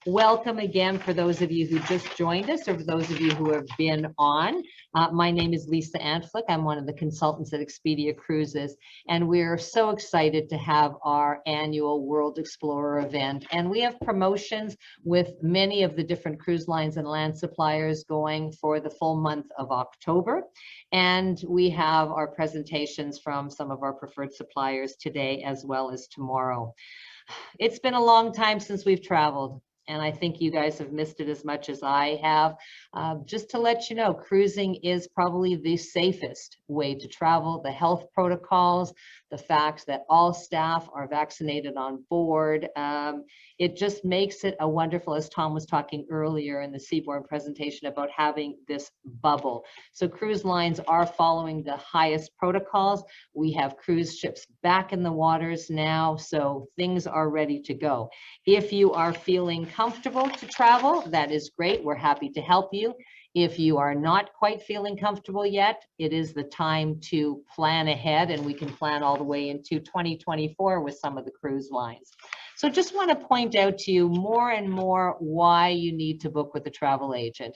Welcome again for those of you who just joined us or for those of you who have been on. My name is Lisa Antflick. I'm one of the consultants at Expedia Cruises, and we're so excited to have our annual World Explorer event. And we have promotions with many of the different cruise lines and land suppliers going for the full month of October. And we have our presentations from some of our preferred suppliers today as well as tomorrow. It's been a long time since we've traveled, and I think you guys have missed it as much as I have. Just to let you know, cruising is probably the safest way to travel. The health protocols, the fact that all staff are vaccinated on board, it just makes it a wonderful, as Tom was talking earlier in the Seabourn presentation about having this bubble. So cruise lines are following the highest protocols. We have cruise ships back in the waters now, so things are ready to go. If you are feeling comfortable to travel, that is great. We're happy to help you. If you are not quite feeling comfortable yet, it is the time to plan ahead, and we can plan all the way into 2024 with some of the cruise lines. So just want to point out to you more and more why you need to book with a travel agent.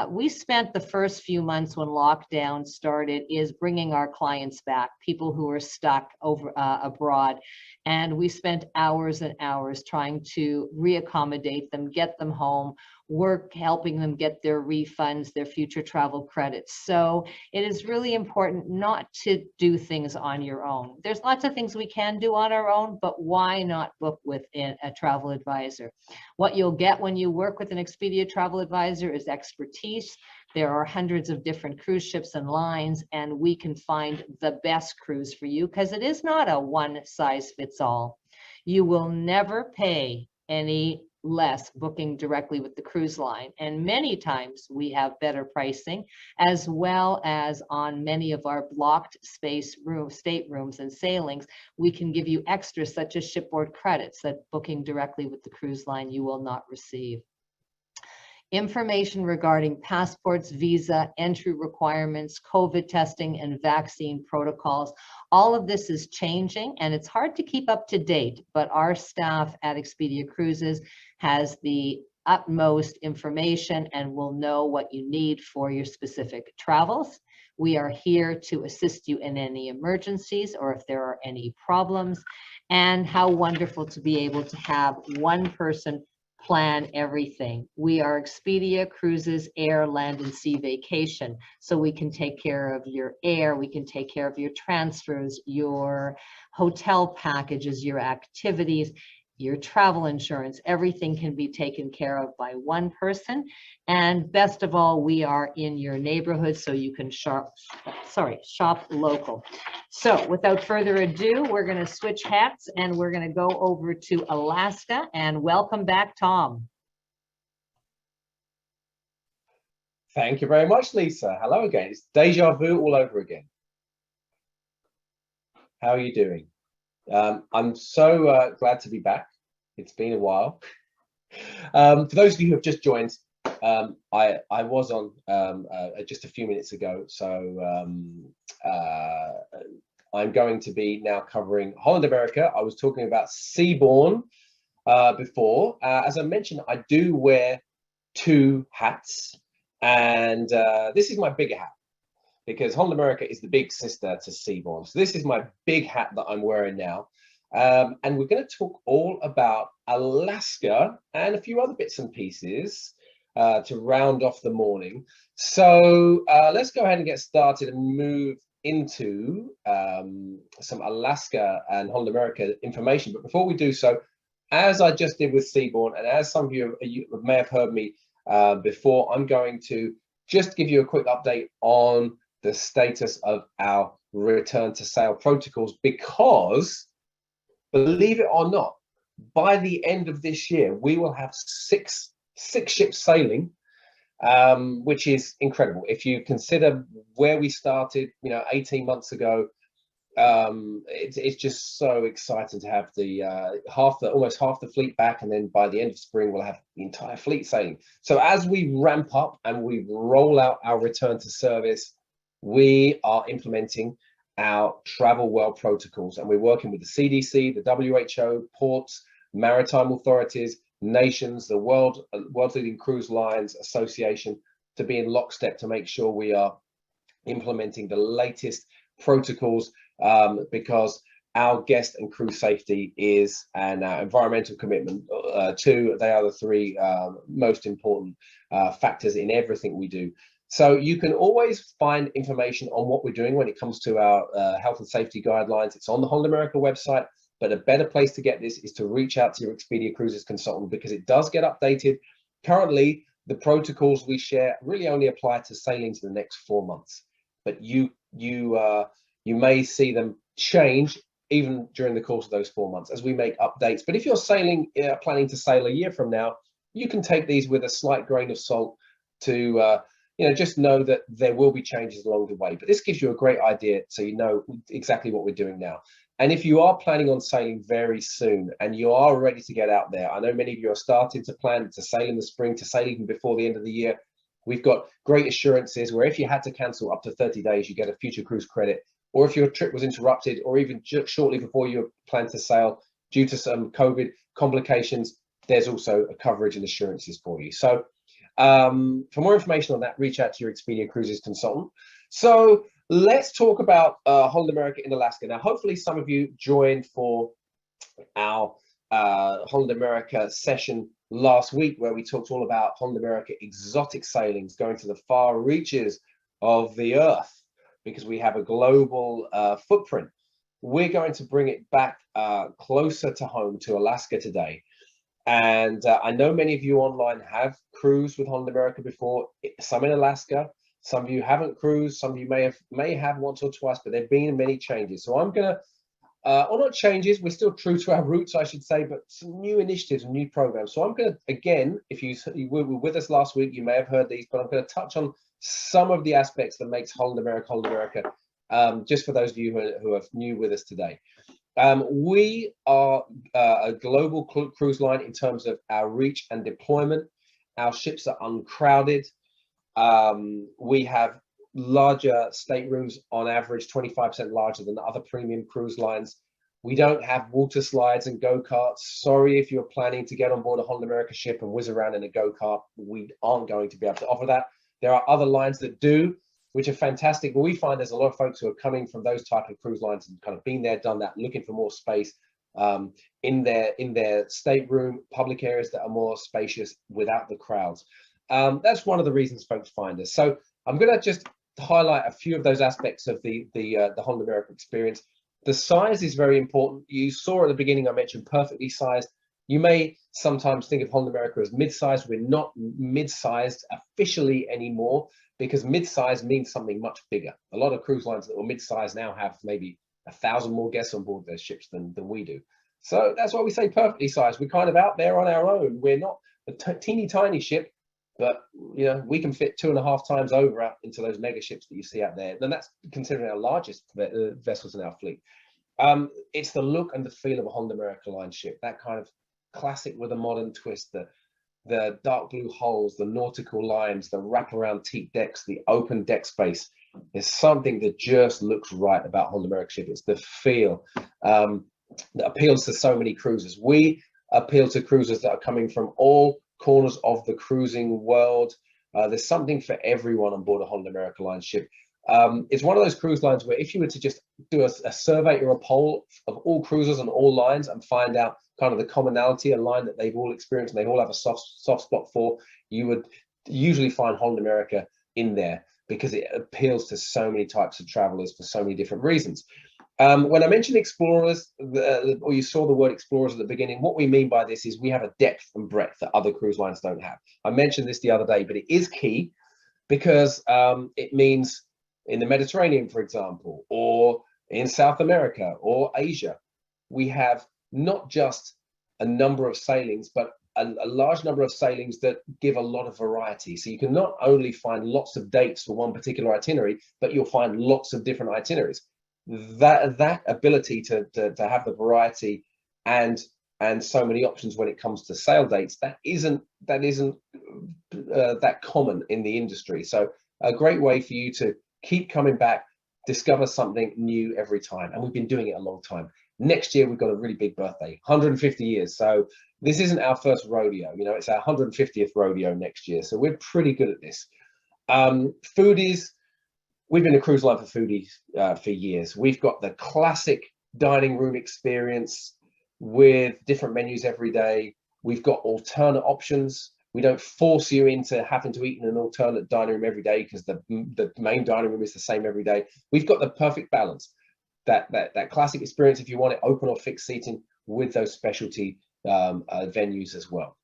We spent the first few months when lockdown started is bringing our clients back, people who are stuck over abroad. And we spent hours and hours trying to reaccommodate them, get them home, work helping them get their refunds, their future travel credits. So it is really important not to do things on your own. There's lots of things we can do on our own, but why not book with a travel advisor? What you'll get when you work with an Expedia travel advisor is expertise. There are hundreds of different cruise ships and lines, and we can find the best cruise for you because it is not a one-size-fits-all. You will never pay any less booking directly with the cruise line, and many times we have better pricing, as well as on many of our blocked space staterooms and sailings, we can give you extras such as shipboard credits that booking directly with the cruise line you will not receive. Information regarding passports, visa, entry requirements, COVID testing, and vaccine protocols. All of this is changing, and it's hard to keep up to date, but our staff at Expedia Cruises has the utmost information and will know what you need for your specific travels. We are here to assist you in any emergencies or if there are any problems, and how wonderful to be able to have one person plan everything. We are Expedia Cruises Air, Land, and Sea Vacation. So we can take care of your air, we can take care of your transfers, your hotel packages, your activities, your travel insurance. Everything can be taken care of by one person. And best of all, we are in your neighborhood, so you can shop local. So without further ado, we're going to switch hats and we're going to go over to Alaska, and welcome back, Tom. Thank you very much, Lisa. Hello again. It's deja vu all over again. How are you doing? I'm so glad to be back. It's been a while. For those of you who have just joined, I was on just a few minutes ago, so I'm going to be now covering Holland America. I was talking about Seabourn before. As I mentioned, I do wear two hats, and this is my bigger hat, because Holland America is the big sister to Seabourn. So this is my big hat that I'm wearing now. And we're going to talk all about Alaska and a few other bits and pieces to round off the morning. So let's go ahead and get started and move into some Alaska and Holland America information. But before we do so, as I just did with Seabourn, and as some of you may have heard me before, I'm going to just give you a quick update on the status of our return to sail protocols, because believe it or not, by the end of this year, we will have six ships sailing, which is incredible. If you consider where we started, 18 months ago, it's just so exciting to have the almost half the fleet back, and then by the end of spring, we'll have the entire fleet sailing. So as we ramp up and we roll out our return to service, we are implementing our travel well protocols, and we're working with the CDC, the WHO, ports, maritime authorities, nations, the world's leading cruise lines association, to be in lockstep to make sure we are implementing the latest protocols, because our guest and crew safety is, and our environmental commitment, they are the three most important factors in everything we do. So you can always find information on what we're doing when it comes to our health and safety guidelines. It's on the Holland America website, but a better place to get this is to reach out to your Expedia Cruises consultant, because it does get updated. Currently, the protocols we share really only apply to sailings in the next 4 months, but you may see them change even during the course of those 4 months as we make updates. But if you're planning to sail a year from now, you can take these with a slight grain of salt to just know that there will be changes along the way. But this gives you a great idea, so you know exactly what we're doing now. And if you are planning on sailing very soon and you are ready to get out there, I know many of you are starting to plan to sail in the spring, to sail even before the end of the year. We've got great assurances where if you had to cancel up to 30 days, you get a future cruise credit. Or if your trip was interrupted, or even just shortly before you plan to sail due to some COVID complications, there's also a coverage and assurances for you. So for more information on that, reach out to your Expedia Cruises consultant. So let's talk about Holland America in Alaska. Now, hopefully some of you joined for our Holland America session last week, where we talked all about Holland America exotic sailings, going to the far reaches of the earth, because we have a global footprint. We're going to bring it back closer to home, to Alaska today. And I know many of you online have cruised with Holland America before, some in Alaska. Some of you haven't cruised, some of you may have once or twice, but there have been many changes. So I'm gonna, or not changes, we're still true to our roots, I should say, but some new initiatives and new programs. So I'm gonna, again, if you were with us last week, you may have heard these, but I'm gonna touch on some of the aspects that makes Holland America, just for those of you who are new with us today. We are a global cruise line in terms of our reach and deployment. Our ships are uncrowded. We have larger staterooms, on average 25% larger than other premium cruise lines. We don't have water slides and go-karts. Sorry if you're planning to get on board a Holland America ship and whiz around in a go-kart. We aren't going to be able to offer that. There are other lines that do, which are fantastic, but we find there's a lot of folks who are coming from those type of cruise lines and kind of been there, done that, looking for more space in their stateroom, public areas that are more spacious without the crowds. That's one of the reasons folks find us. So I'm going to just highlight a few of those aspects of the Holland America experience. The size is very important. You saw at the beginning, I mentioned perfectly sized. You may sometimes think of Holland America as mid-sized. We're not mid-sized officially anymore, because mid-sized means something much bigger. A lot of cruise lines that were mid-sized now have maybe 1,000 more guests on board their ships than we do. So that's why we say perfectly sized. We're kind of out there on our own. We're not a teeny tiny ship, but we can fit 2.5 times over out into those mega ships that you see out there. And that's considering our largest vessels in our fleet. It's the look and the feel of a Holland America Line ship, that kind of classic with a modern twist, the dark blue hulls, the nautical lines, the wraparound teak decks, the open deck space. There's something that just looks right about Holland America ship. It's the feel that appeals to so many cruisers. We appeal to cruisers that are coming from all corners of the cruising world. There's something for everyone on board a Holland America Line ship. It's one of those cruise lines where if you were to just do a survey or a poll of all cruisers on all lines and find out kind of the commonality, a line that they've all experienced and they all have a soft spot for, you would usually find Holland America in there, because it appeals to so many types of travelers for so many different reasons. When I mentioned explorers, or you saw the word explorers at the beginning, what we mean by this is we have a depth and breadth that other cruise lines don't have. I mentioned this the other day, but it is key, because it means in the Mediterranean, for example, or in South America or Asia, we have not just a number of sailings, but a large number of sailings that give a lot of variety. So you can not only find lots of dates for one particular itinerary, but you'll find lots of different itineraries. That ability to have the variety and so many options when it comes to sail dates, that isn't that common in the industry. So a great way for you to keep coming back, discover something new every time. And we've been doing it a long time. Next year, we've got a really big birthday, 150 years. So this isn't our first rodeo, you know, it's our 150th rodeo next year. So we're pretty good at this. Foodies, we've been a cruise line for foodies for years. We've got the classic dining room experience with different menus every day. We've got alternate options. We don't force you into having to eat in an alternate dining room every day because the main dining room is the same every day. We've got the perfect balance. That classic experience, if you want it, open or fixed seating with those specialty venues as well.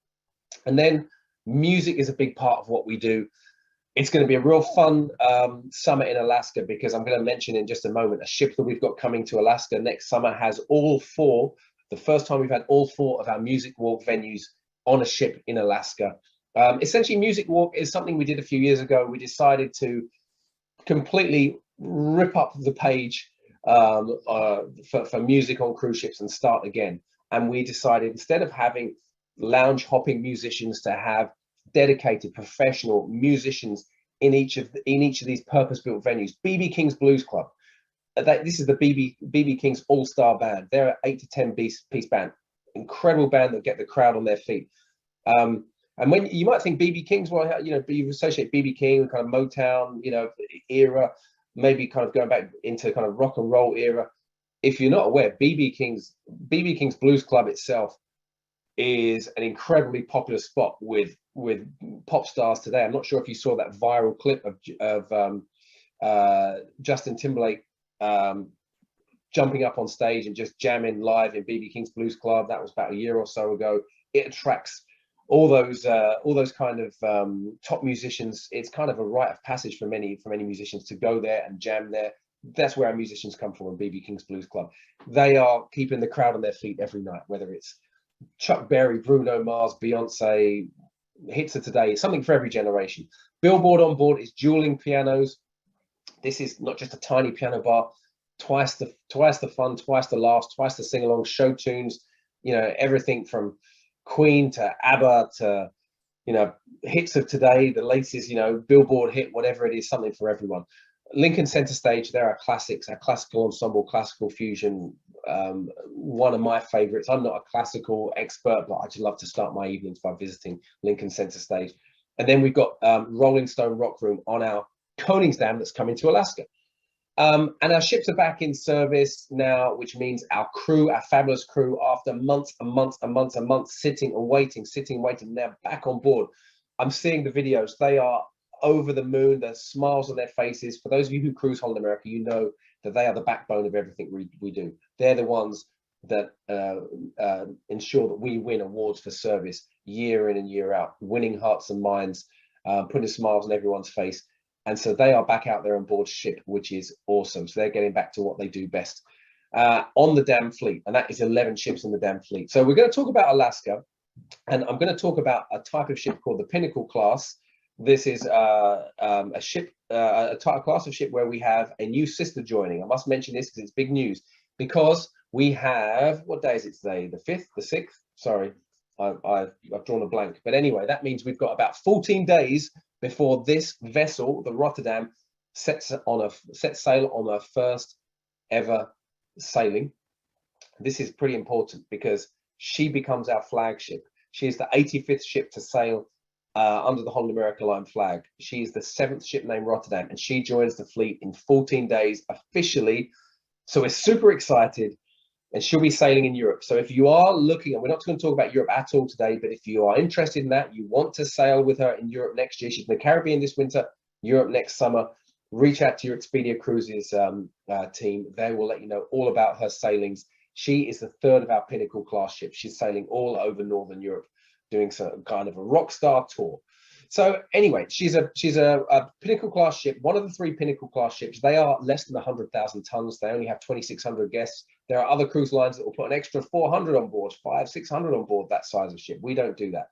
And then music is a big part of what we do. It's going to be a real fun summer in Alaska, because I'm going to mention in just a moment a ship that we've got coming to Alaska next summer has all four. The first time we've had all four of our music walk venues on a ship in Alaska. Essentially, music walk is something we did a few years ago. We decided to completely rip up the page for music on cruise ships and start again. And we decided, instead of having lounge hopping musicians, to have dedicated professional musicians in each of these purpose-built venues. BB King's Blues Club. This is the BB King's all-star band. They're an 8 to 10 piece band, incredible band that get the crowd on their feet. And when you might think BB King's, well, you know, you associate BB King with kind of Motown, you know, era, maybe kind of going back into kind of rock and roll era. If you're not aware, BB King's Blues Club itself is an incredibly popular spot with pop stars today. I'm not sure if you saw that viral clip of Justin Timberlake jumping up on stage and just jamming live in BB King's Blues Club. That was about a year or so ago. It attracts all those kind of top musicians. It's kind of a rite of passage for many musicians to go there and jam there. That's where our musicians come from, BB King's Blues Club. They are keeping the crowd on their feet every night, whether it's Chuck Berry, Bruno Mars, Beyonce, hits of today, something for every generation. Billboard on board is dueling pianos. This is not just a tiny piano bar. Twice the fun, twice the laughs, twice the sing-along, show tunes. You know, everything from Queen to ABBA to, you know, hits of today, the latest, you know, Billboard hit, whatever it is, something for everyone. Lincoln Center Stage, there are classics, our classical ensemble, classical fusion. One of my favorites. I'm not a classical expert, but I just love to start my evenings by visiting Lincoln Center Stage. And then we've got Rolling Stone Rock Room on our Koningsdam that's coming to Alaska. And our ships are back in service now, which means our crew, our fabulous crew, after months and months and months and months sitting and waiting, they're back on board. I'm seeing the videos. They are over the moon. There's smiles on their faces. For those of you who cruise Holland America, you know that they are the backbone of everything we do. They're the ones that ensure that we win awards for service year in and year out, winning hearts and minds, putting smiles on everyone's face. And so they are back out there on board ship, which is awesome. So they're getting back to what they do best on the dam fleet. And that is 11 ships in the dam fleet. So we're going to talk about Alaska, and I'm going to talk about a type of ship called the Pinnacle class. This is a ship, a class of ship where we have a new sister joining. I must mention this because it's big news, because we have, what day is it today? The 5th, the 6th? Sorry, I've drawn a blank. But anyway, that means we've got about 14 days before this vessel, the Rotterdam, sets sail on her first ever sailing. This is pretty important because she becomes our flagship. She is the 85th ship to sail under the Holland America Line flag. She is the 7th ship named Rotterdam, and she joins the fleet in 14 days officially. So we're super excited, and she'll be sailing in Europe. So if you are looking, and we're not going to talk about Europe at all today, but if you are interested in that, you want to sail with her in Europe next year, she's in the Caribbean this winter, Europe next summer, reach out to your Expedia Cruises team. They will let you know all about her sailings. She is the 3rd of our Pinnacle class ships. She's sailing all over Northern Europe, doing some kind of a rock star tour. So anyway, she's a Pinnacle class ship, one of the 3 Pinnacle class ships. They are less than 100,000 tons. They only have 2,600 guests. There are other cruise lines that will put an extra 400 on board, 500, 600 on board that size of ship. We don't do that.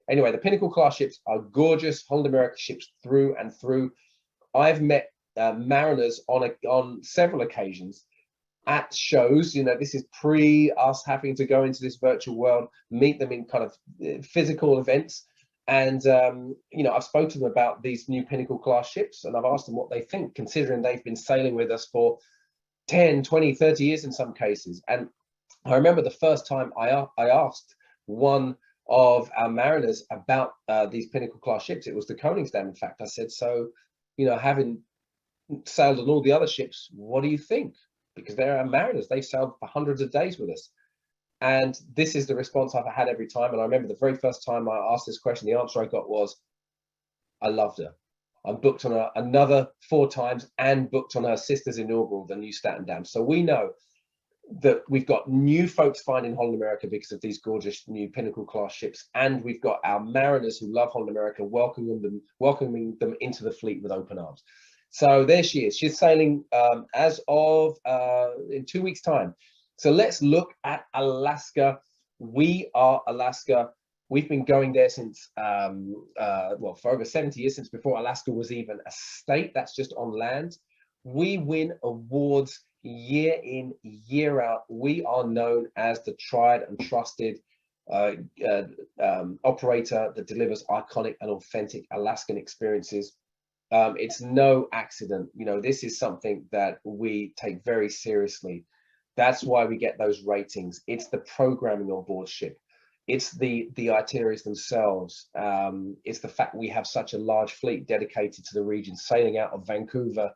Anyway, the Pinnacle class ships are gorgeous Holland America ships through and through. I've met mariners on several occasions at shows. You know, this is pre us having to go into this virtual world, meet them in kind of physical events. And, you know, I've spoken to them about these new Pinnacle class ships, and I've asked them what they think, considering they've been sailing with us for 10, 20, 30 years in some cases. And I remember the first time I asked one of our mariners about these Pinnacle class ships. It was the Koningsdam, in fact. I said, so, you know, having sailed on all the other ships, what do you think? Because they're our mariners. They've sailed for hundreds of days with us. And this is the response I've had every time. And I remember the very first time I asked this question, the answer I got was, I loved her. I'm booked on her another 4 times and booked on her sister's inaugural, the new Staten Dam. So we know that we've got new folks finding Holland America because of these gorgeous new Pinnacle class ships, and we've got our mariners who love Holland America welcoming them into the fleet with open arms. So there she is. She's sailing as of in 2 weeks' time. So let's look at Alaska. We are Alaska. We've been going there since, well, for over 70 years, since before Alaska was even a state. That's just on land. We win awards year in, year out. We are known as the tried and trusted operator that delivers iconic and authentic Alaskan experiences. It's no accident. You know, this is something that we take very seriously. That's why we get those ratings. It's the programming on board ship. It's the itineraries themselves. It's the fact we have such a large fleet dedicated to the region, sailing out of Vancouver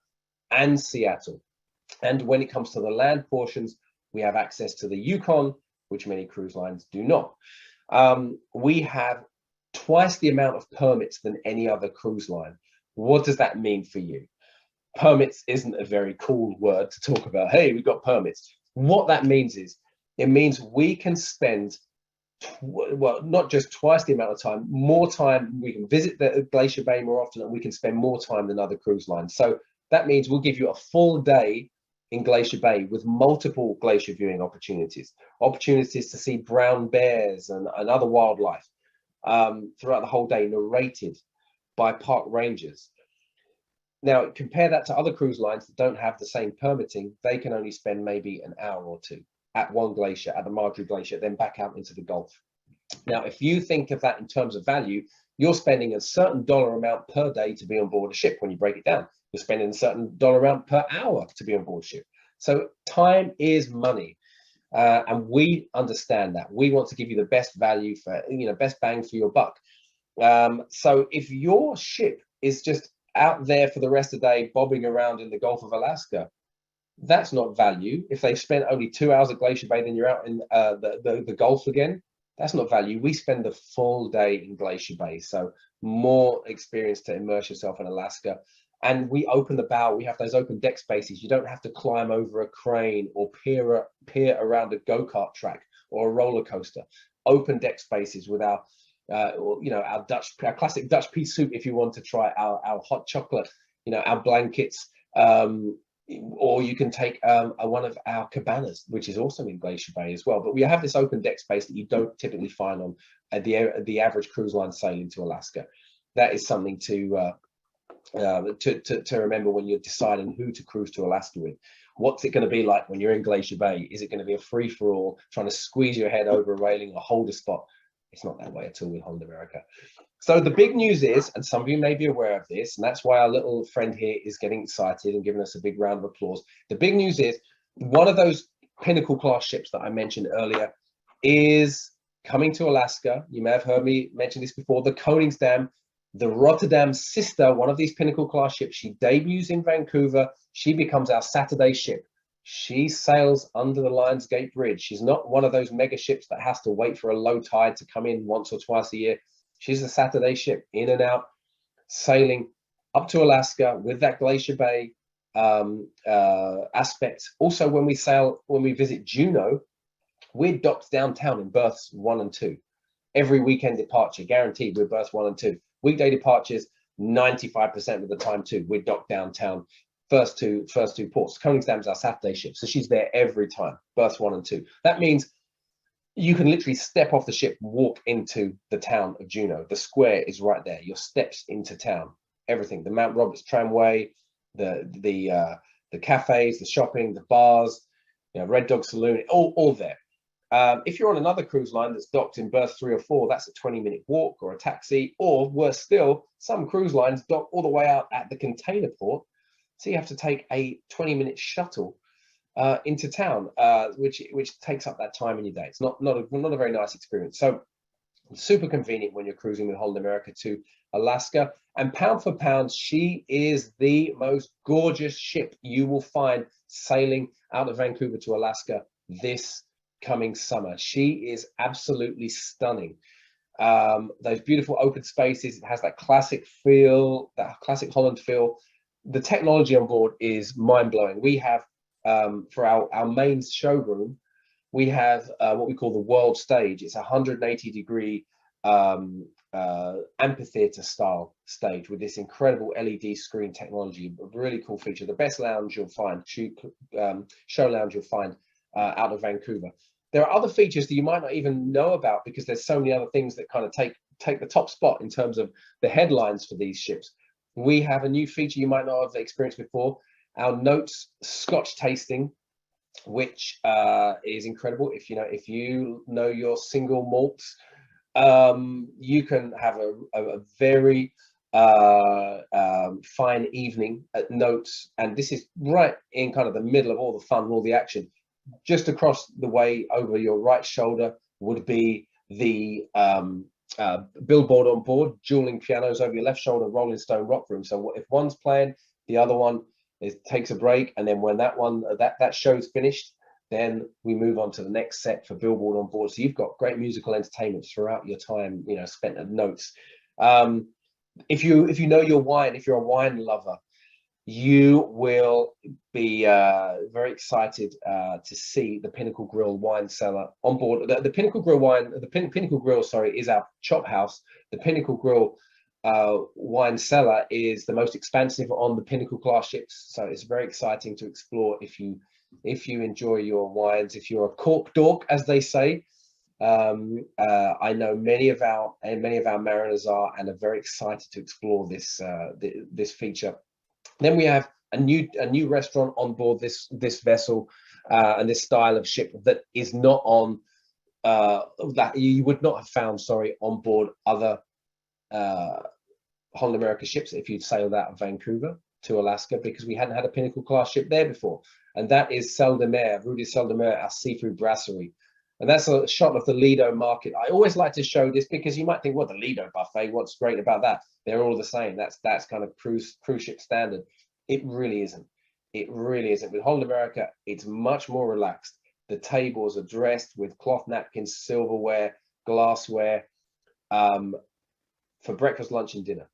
and Seattle. And when it comes to the land portions, we have access to the Yukon, which many cruise lines do not. We have twice the amount of permits than any other cruise line. What does that mean for you? Permits isn't a very cool word to talk about. Hey, we've got permits. What that means is, it means we can spend, well, not just twice the amount of time, more time. We can visit the Glacier Bay more often, and we can spend more time than other cruise lines. So that means we'll give you a full day in Glacier Bay with multiple glacier viewing opportunities to see brown bears and other wildlife throughout the whole day, narrated by park rangers. Now, compare that to other cruise lines that don't have the same permitting. They can only spend maybe an hour or two at one glacier, at the Marjorie Glacier, then back out into the Gulf. Now, if you think of that in terms of value, you're spending a certain dollar amount per day to be on board a ship. When you break it down, you're spending a certain dollar amount per hour to be on board a ship. So time is money. And we understand that. We want to give you the best value for, you know, best bang for your buck. So if your ship is just out there for the rest of the day bobbing around in the Gulf of Alaska, that's not value. If they've spent only 2 hours at Glacier Bay, then you're out in the Gulf again. That's not value. We spend the full day in Glacier Bay, so more experience to immerse yourself in Alaska. And we open the bow. We have those open deck spaces. You don't have to climb over a crane or peer around a go-kart track or a roller coaster. Open deck spaces with our you know, our classic Dutch pea soup, if you want to try our hot chocolate, you know, our blankets, or you can take one of our cabanas, which is also in Glacier Bay as well. But we have this open deck space that you don't typically find on the average cruise line sailing to Alaska. That is something to remember when you're deciding who to cruise to Alaska with. What's it going to be like when you're in Glacier Bay? Is it going to be a free-for-all, trying to squeeze your head over a railing or hold a spot? It's not that way at all with Holland America. So the big news is, and some of you may be aware of this, and that's why our little friend here is getting excited and giving us a big round of applause. The big news is, one of those Pinnacle class ships that I mentioned earlier is coming to Alaska. You may have heard me mention this before. The Koningsdam, the Rotterdam sister, one of these Pinnacle class ships. She debuts in Vancouver. She becomes our Saturday ship. She sails under the Lions Gate Bridge. She's not one of those mega ships that has to wait for a low tide to come in once or twice a year. She's a Saturday ship, in and out, sailing up to Alaska with that Glacier Bay aspect. Also, when we visit Juneau, we're docked downtown in berths 1 and 2. Every weekend departure, guaranteed, we're berths 1 and 2. Weekday departures, 95% of the time too. We're docked downtown. First two ports. Koningsdam's our Saturday ship, so she's there every time, berths 1 and 2. That means you can literally step off the ship, walk into the town of Juneau. The square is right there. Your steps into town, everything. The Mount Roberts tramway, the cafes, the shopping, the bars, you know, Red Dog Saloon, all there. If you're on another cruise line that's docked in berth 3 or 4, that's a 20-minute walk or a taxi, or worse still, some cruise lines dock all the way out at the container port. So you have to take a 20-minute shuttle into town, which takes up that time in your day. It's not a very nice experience. So super convenient when you're cruising with Holland America to Alaska. And pound for pound, she is the most gorgeous ship you will find sailing out of Vancouver to Alaska this coming summer. She is absolutely stunning. Those beautiful open spaces, it has that classic feel, that classic Holland feel. The technology on board is mind-blowing. We have, for our main showroom, we have what we call the world stage. It's a 180-degree amphitheater style stage with this incredible LED screen technology. A really cool feature. The best lounge you'll find, show lounge you'll find out of Vancouver. There are other features that you might not even know about because there's so many other things that kind of take the top spot in terms of the headlines for these ships. We have a new feature you might not have experienced before, our Notes Scotch tasting, which is incredible. If you know your single malts, you can have a very fine evening at Notes, and this is right in kind of the middle of all the fun, all the action. Just across the way over your right shoulder would be the billboard on board, dueling pianos. Over your left shoulder, Rolling Stone Rock Room. So if one's playing, the other one takes a break, and then when that show's finished, then we move on to the next set for billboard on board. So you've got great musical entertainment throughout your time, spent at Notes. If you know your wine, if you're a wine lover, you will be very excited to see the Pinnacle Grill wine cellar on board. The Pinnacle Grill wine, Pinnacle Grill, sorry, is our chop house. The Pinnacle Grill wine cellar is the most expansive on the Pinnacle class ships. So it's very exciting to explore if you enjoy your wines, if you're a cork dork, as they say. I know many of our mariners are, and are very excited to explore this feature. Then we have a new restaurant on board this vessel and this style of ship that is not on that you would not have found, sorry, on board other Holland America ships if you'd sailed out of Vancouver to Alaska, because we hadn't had a Pinnacle class ship there before, and that is Cellar, Rue de Cellar, our seafood brasserie. And that's a shot of the Lido market. I always like to show this because you might think, well, the Lido buffet, what's great about that? They're all the same. That's kind of cruise ship standard. It really isn't. It really isn't. With Holland America, it's much more relaxed. The tables are dressed with cloth napkins, silverware, glassware, for breakfast, lunch, and dinner.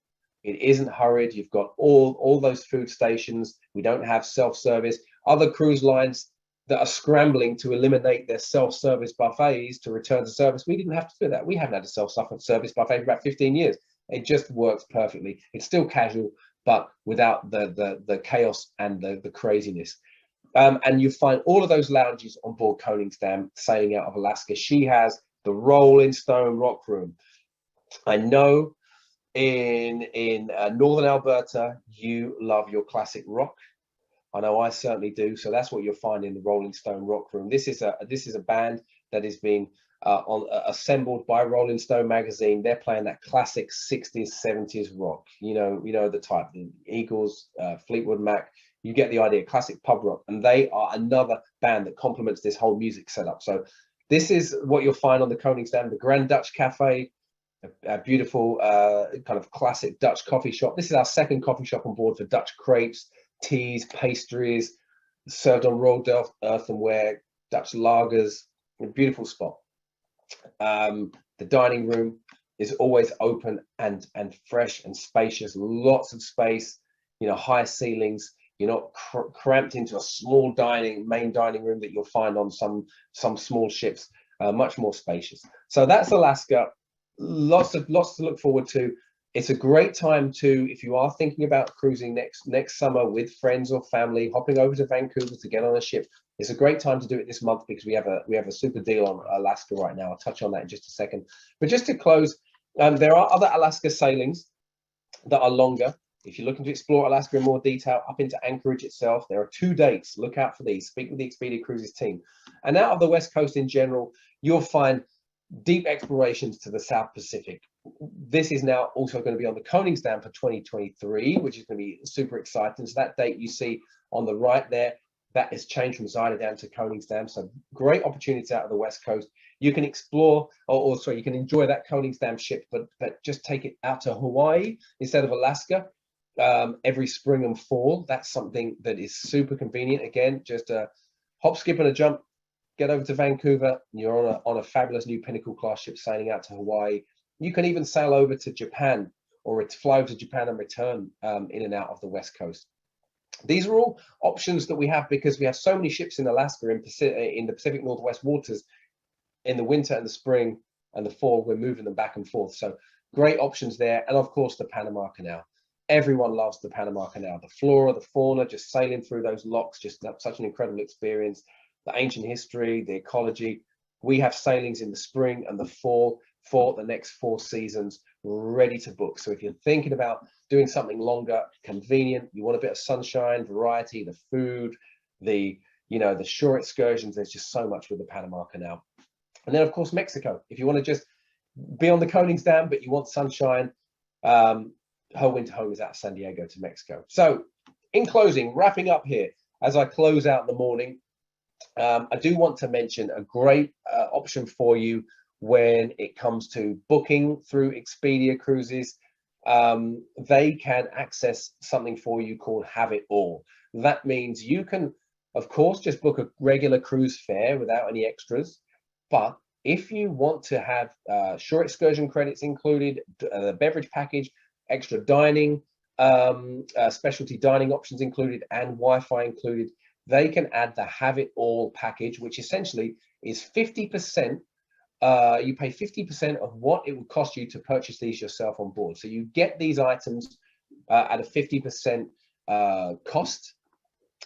It isn't hurried. You've got all those food stations. We don't have self-service. Other cruise lines that are scrambling to eliminate their self-service buffets to return to service, we didn't have to do that. We haven't had a self-service buffet for about 15 years. It just works perfectly. It's still casual, but without the chaos and the craziness. And you find all of those lounges on board Koningsdam sailing out of Alaska. She has the Rolling Stone Rock Room. I know in Northern Alberta, you love your classic rock. I know I certainly do. So that's what you'll find in the Rolling Stone Rock Room. This is a band that is being assembled by Rolling Stone magazine. They're playing that classic 60s, 70s rock. You know the type, the Eagles, Fleetwood Mac. You get the idea, classic pub rock. And they are another band that complements this whole music setup. So this is what you'll find on the Koningsdam, the Grand Dutch Cafe, a beautiful kind of classic Dutch coffee shop. This is our second coffee shop on board for Dutch crepes, teas, pastries, served on rolled earthenware, Dutch lagers. A beautiful spot. The dining room is always open and fresh and spacious. Lots of space. High ceilings. You're not cramped into a small main dining room that you'll find on some small ships. Much more spacious. So that's Alaska. Lots to look forward to. It's a great time to, if you are thinking about cruising next summer with friends or family, hopping over to Vancouver to get on a ship. It's a great time to do it this month because we have a super deal on Alaska right now. I'll touch on that in just a second. But just to close, there are other Alaska sailings that are longer. If you're looking to explore Alaska in more detail, up into Anchorage itself, there are 2 dates. Look out for these. Speak with the Expedia Cruises team. And out of the West Coast in general, you'll find deep explorations to the South Pacific. This is now also going to be on the Koningsdam for 2023, which is going to be super exciting. So that date you see on the right there that has changed from Zyder down to Koningsdam. So great opportunities out of the West Coast. You can explore, or sorry, you can enjoy that Koningsdam ship, but just take it out to Hawaii instead of Alaska every spring and fall. That's something that is super convenient. Again, just a hop, skip, and a jump. Get over to Vancouver. And you're on a fabulous new Pinnacle class ship sailing out to Hawaii. You can even sail over to Japan, or fly over to Japan and return in and out of the West Coast. These are all options that we have because we have so many ships in Alaska, in the Pacific Northwest waters. In the winter and the spring and the fall, we're moving them back and forth. So great options there. And of course, the Panama Canal. Everyone loves the Panama Canal. The flora, the fauna, just sailing through those locks, just such an incredible experience. The ancient history, the ecology. We have sailings in the spring and the fall for the next 4 seasons ready to book. So if you're thinking about doing something longer, convenient, you want a bit of sunshine, variety, the food, the shore excursions, there's just so much with the Panama Canal. And then of course, Mexico. If you want to just be on the Koningsdam, but you want sunshine, her winter home is out of San Diego to Mexico. So in closing, wrapping up here, as I close out the morning, I do want to mention a great option for you when it comes to booking through Expedia Cruises. They can access something for you called Have It All. That means you can, of course, just book a regular cruise fare without any extras. But if you want to have shore excursion credits included, the beverage package, extra dining, specialty dining options included, and Wi-Fi included, they can add the Have It All package, which essentially is 50%. You pay 50% of what it would cost you to purchase these yourself on board. So you get these items at a 50% cost,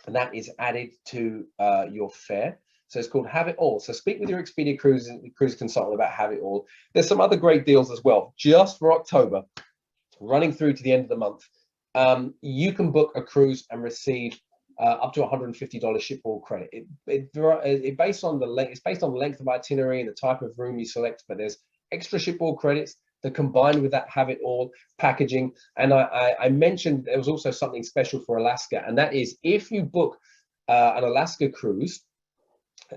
and that is added to your fare. So it's called Have It All. So speak with your Expedia cruise consultant about Have It All. There's some other great deals as well. Just for October, running through to the end of the month, you can book a cruise and receive up to $150 shipboard credit. It's based on the length of itinerary and the type of room you select, but there's extra shipboard credits that combine with that Have It All packaging. And I mentioned there was also something special for Alaska, and that is if you book an Alaska cruise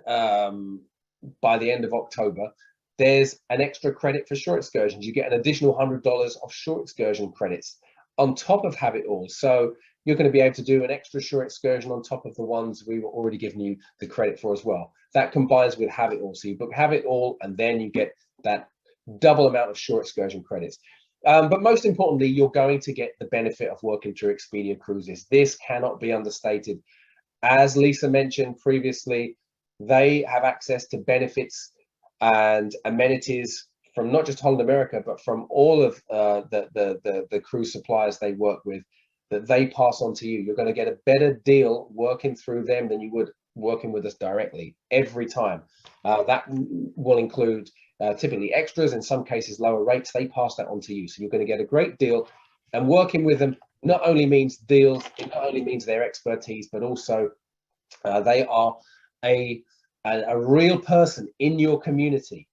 by the end of October, there's an extra credit for shore excursions. You get an additional $100 of shore excursion credits on top of Have It All. So you're going to be able to do an extra shore excursion on top of the ones we were already giving you the credit for as well. That combines with Have It All. So you book Have It All, and then you get that double amount of shore excursion credits. But most importantly, you're going to get the benefit of working through Expedia Cruises. This cannot be understated. As Lisa mentioned previously, they have access to benefits and amenities from not just Holland America, but from all of the cruise suppliers they work with, that they pass on to you. You're going to get a better deal working through them than you would working with us directly every time. That will include typically extras, in some cases lower rates. They pass that on to you. So you're going to get a great deal. And working with them not only means deals, it not only means their expertise, but also they are a real person in your community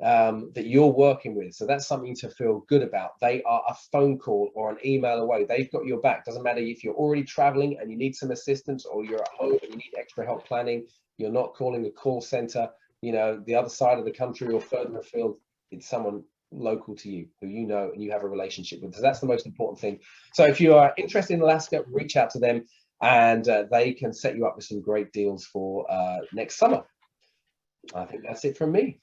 that you're working with. So that's something to feel good about. They are a phone call or an email away. They've got your back. Doesn't matter if you're already traveling and you need some assistance, or you're at home and you need extra help planning. You're not calling a call center, the other side of the country or further afield. It's someone local to you who you know and you have a relationship with. So that's the most important thing. So if you are interested in Alaska, reach out to them, and they can set you up with some great deals for next summer. I think that's it from me.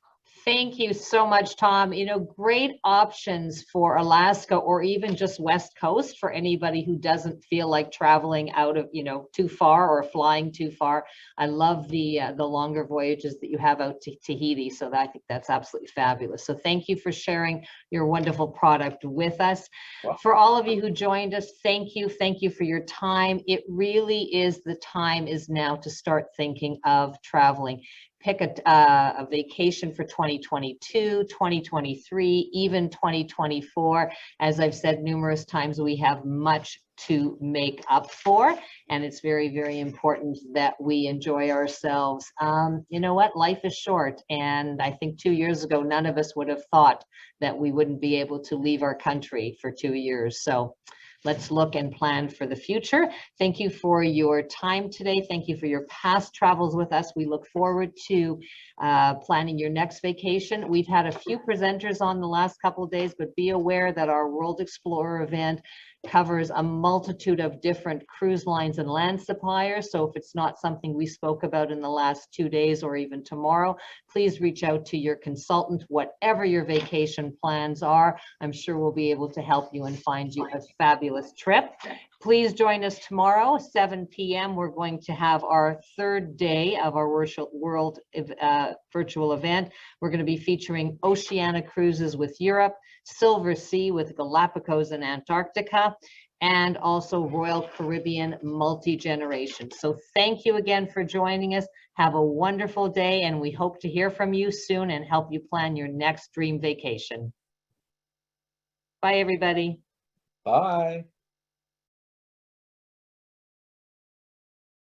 Thank you so much, Tom. Great options for Alaska, or even just West Coast, for anybody who doesn't feel like traveling out of, too far or flying too far. I love the longer voyages that you have out to Tahiti. So I think that's absolutely fabulous. So thank you for sharing your wonderful product with us. Wow. For all of you who joined us, thank you. Thank you for your time. It really is, the time is now to start thinking of traveling. Pick a vacation for 2022, 2023, even 2024. As I've said numerous times, we have much to make up for, and it's very, very important that we enjoy ourselves. You know what? Life is short, and I think 2 years ago, none of us would have thought that we wouldn't be able to leave our country for 2 years. So let's look and plan for the future. Thank you for your time today. Thank you for your past travels with us. We look forward to planning your next vacation. We've had a few presenters on the last couple of days, but be aware that our World Explorer event covers a multitude of different cruise lines and land suppliers. So if it's not something we spoke about in the last 2 days or even tomorrow, please reach out to your consultant, whatever your vacation plans are. I'm sure we'll be able to help you and find you a fabulous trip. Please join us tomorrow, 7 p.m. We're going to have our third day of our world virtual event. We're going to be featuring Oceania Cruises with Europe, Silver Sea with Galapagos and Antarctica, and also Royal Caribbean multi-generation. So thank you again for joining us. Have a wonderful day, and we hope to hear from you soon and help you plan your next dream vacation. Bye, everybody. Bye.